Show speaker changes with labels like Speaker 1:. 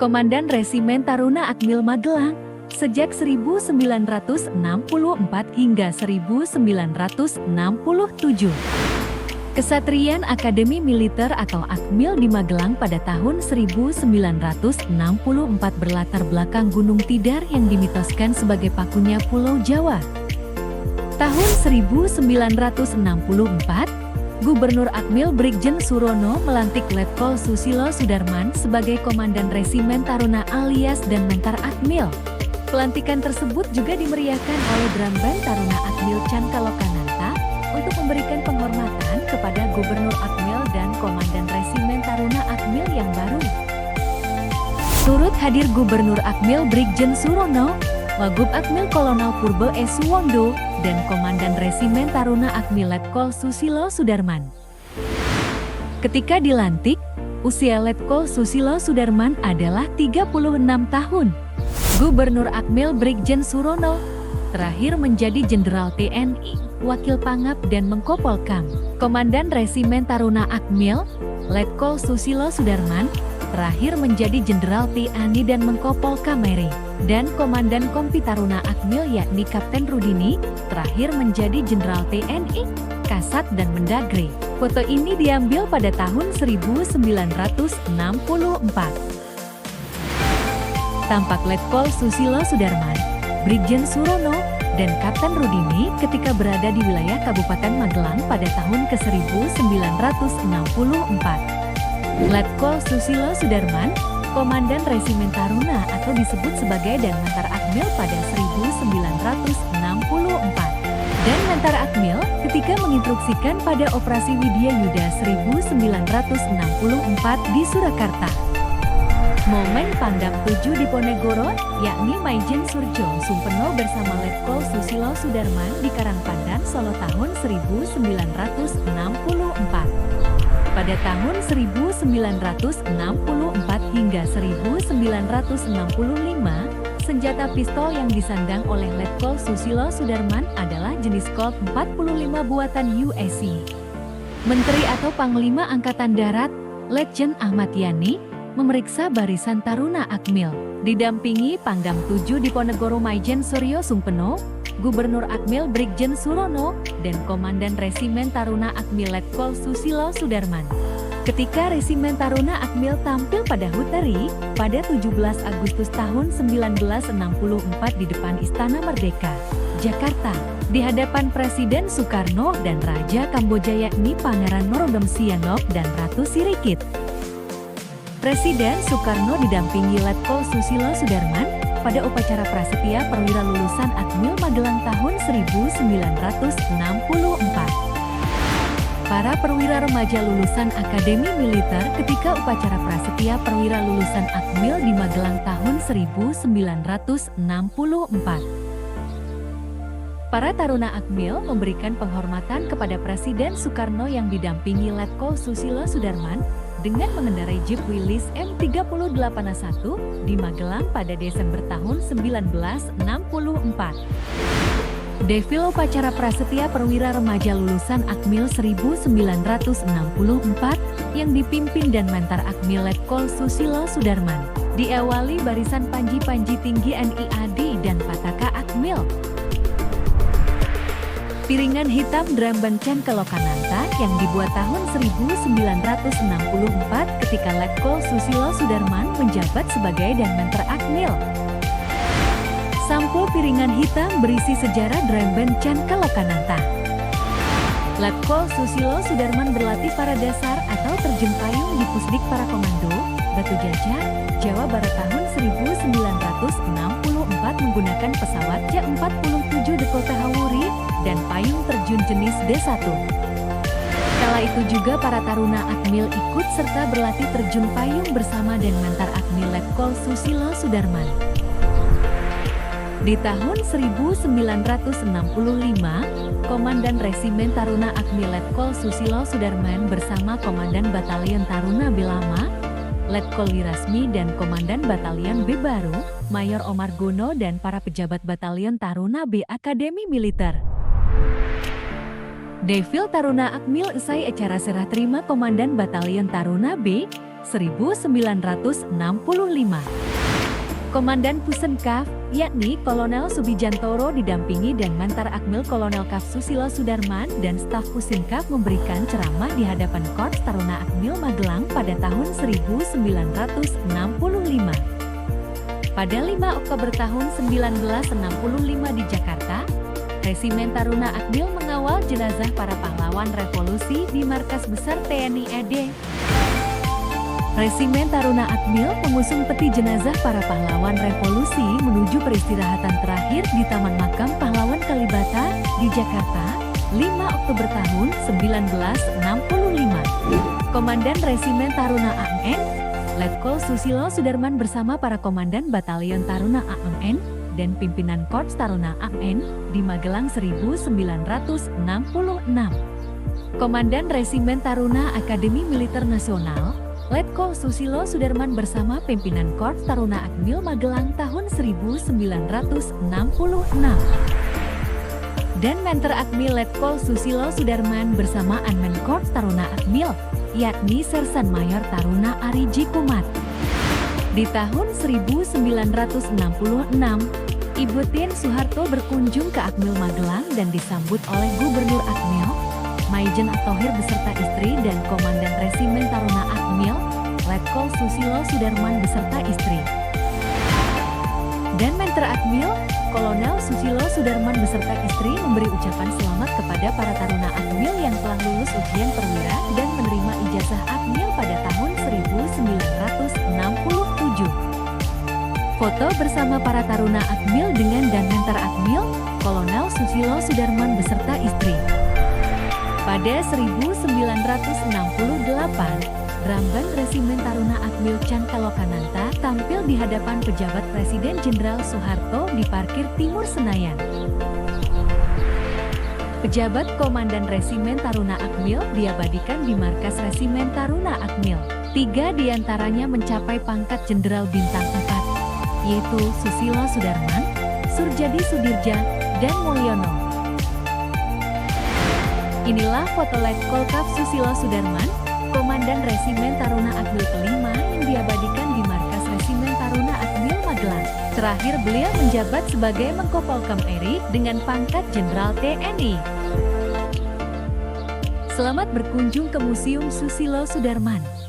Speaker 1: Komandan Resimen Taruna Akmil Magelang, sejak 1964 hingga 1967. Kesatrian Akademi Militer atau Akmil di Magelang pada tahun 1964 berlatar belakang Gunung Tidar yang dimitoskan sebagai pakunya Pulau Jawa. Tahun 1964, Gubernur Akmil Brigjen Surono melantik Letkol Susilo Sudarman sebagai Komandan Resimen Taruna alias dan Mentar Akmil. Pelantikan tersebut juga dimeriahkan oleh Dram Band Taruna Akmil Chan Kalokananta untuk memberikan penghormatan kepada Gubernur Akmil dan Komandan Resimen Taruna Akmil yang baru. Turut hadir Gubernur Akmil Brigjen Surono, Wagub Akmil Kolonel Purbo S. Suwondo, dan Komandan Resimen Taruna Akmil Letkol Susilo Sudarman. Ketika dilantik, usia Letkol Susilo Sudarman adalah 36 tahun. Gubernur Akmil Brigjen Surono terakhir menjadi Jenderal TNI, Wakil Pangap dan Menko Polkam. Komandan Resimen Taruna Akmil, Letkol Susilo Sudarman, terakhir menjadi Jenderal TNI dan Menko Polkam RI. Dan Komandan Kompi Taruna Akmil yakni Kapten Rudini, terakhir menjadi Jenderal TNI, Kasat dan Mendagri. Foto ini diambil pada tahun 1964. Tampak Letkol Susilo Sudarman, Brigjen Surono, dan Kapten Rudini ketika berada di wilayah Kabupaten Magelang pada tahun ke-1964. Letkol Susilo Sudarman, Komandan Resimen Taruna atau disebut sebagai Dan Mentar Akmil pada 1964. Dan Mentar Akmil ketika menginstruksikan pada Operasi Widya Yuda 1964 di Surakarta. Momen Pangdam 7 di Ponegoro, yakni Maijen Surjo Sumpeno bersama Letkol Susilo Sudarman di Karangpandan, Solo tahun 1964. Pada tahun 1964 hingga 1965, senjata pistol yang disandang oleh Letkol Susilo Sudarman adalah jenis Colt 45 buatan USC. Menteri atau Panglima Angkatan Darat, Letjen Ahmad Yani, memeriksa barisan Taruna Akmil. Didampingi Pangdam 7 di Ponegoro Maijen Suryo Sumpeno, Gubernur Akmil Brigjen Surono, dan Komandan Resimen Taruna Akmil Letkol Susilo Sudarman. Ketika Resimen Taruna Akmil tampil pada Huteri pada 17 Agustus tahun 1964 di depan Istana Merdeka, Jakarta, di hadapan Presiden Soekarno dan Raja Kamboja yakni Pangeran Norodom Sihanouk dan Ratu Sirikit. Presiden Soekarno didampingi Letkol Susilo Sudarman pada upacara prasetya perwira lulusan Akmil Magelang tahun 1964. Para perwira remaja lulusan Akademi Militer ketika upacara prasetya perwira lulusan Akmil di Magelang tahun 1964. Para taruna Akmil memberikan penghormatan kepada Presiden Soekarno yang didampingi Letkol Susilo Sudarman dengan mengendarai Jeep Willys M38A1 di Magelang pada Desember tahun 1964. Defil upacara prasetya perwira remaja lulusan Akmil 1964 yang dipimpin Dan Mentar Akmil Letkol Susilo Sudarman, diawali barisan Panji-Panji Tinggi NIAD dan Pataka Akmil. Piringan hitam Dram Band Chan Kalokananta yang dibuat tahun 1964 ketika Letkol Susilo Sudarman menjabat sebagai Dan Mentar Akmil. Sampul piringan hitam berisi sejarah Dram Band Chan Kalokananta. Letkol Susilo Sudarman berlatih para dasar atau terjun payung di Pusdik Para Komando, Batu Jajar, Jawa Barat tahun 1964 menggunakan pesawat J-47 Dakota Hawuri dan payung terjun jenis D1. Kala itu juga para taruna Akmil ikut serta berlatih terjun payung bersama Dan Mentar Akmil Letkol Susilo Sudarman. Di tahun 1965, Komandan Resimen Taruna Akmil Letkol Susilo Sudarman bersama Komandan Batalion Taruna B Lama, Letkol Wirasmi dan Komandan Batalion B Baru, Mayor Omar Gono dan para pejabat Batalion Taruna B Akademi Militer. Defil Taruna Akmil usai acara serah terima Komandan Batalion Taruna B, 1965. Komandan Pusenkaf, yakni Kolonel Subijantoro didampingi dan Mentar Akmil Kolonel Kaf Susilo Sudarman dan staf Pusenkaf memberikan ceramah di hadapan Korps Taruna Akmil Magelang pada tahun 1965. Pada 5 Oktober tahun 1965 di Jakarta, Resimen Taruna Akmil mengawal jenazah para pahlawan revolusi di Markas Besar TNI AD. Resimen Taruna Akmil mengusung peti jenazah para pahlawan revolusi menuju peristirahatan terakhir di Taman Makam Pahlawan Kalibata di Jakarta, 5 Oktober tahun 1965. Komandan Resimen Taruna AMN, Letkol Susilo Sudarman bersama para Komandan Batalion Taruna AMN dan pimpinan Korps Taruna AMN di Magelang 1966. Komandan Resimen Taruna Akademi Militer Nasional, Letkol Susilo Sudarman bersama pimpinan Korps Taruna Akmil Magelang tahun 1966. Dan Mentor Akmil Letkol Susilo Sudarman bersama Anmen Korps Taruna Akmil, yakni Sersan Mayor Taruna Ariji Kumat. Di tahun 1966, Ibu Tien Soeharto berkunjung ke Akmil Magelang dan disambut oleh Gubernur Akmil, Maijen Thohir beserta istri dan Komandan Resimen Taruna Akmil, Letkol Susilo Sudarman beserta istri. Dan Mentor Akmil, Kolonel Susilo Sudarman beserta istri memberi ucapan selamat kepada para Taruna Akmil yang telah lulus ujian perwira dan menerima ijazah Akmil pada tahun 1967. Foto bersama para Taruna Akmil dengan dan Mentor Akmil, Kolonel Susilo Sudarman beserta istri. Pada 1968, Rambang Resimen Taruna Akmil Cangkalokananta tampil di hadapan pejabat Presiden Jenderal Soeharto di parkir Timur Senayan. Pejabat Komandan Resimen Taruna Akmil diabadikan di Markas Resimen Taruna Akmil. 3 diantaranya mencapai pangkat Jenderal Bintang 4, yaitu Susilo Sudarman, Surjadi Sudirja, dan Mulyono. Inilah foto Letkol Kaf Susilo Sudarman, Komandan Resimen Taruna Akmil kelima yang diabadikan di Markas Resimen Taruna Akmil Magelang. Terakhir beliau menjabat sebagai Menko Polkam RI dengan pangkat Jenderal TNI. Selamat berkunjung ke Museum Susilo Sudarman.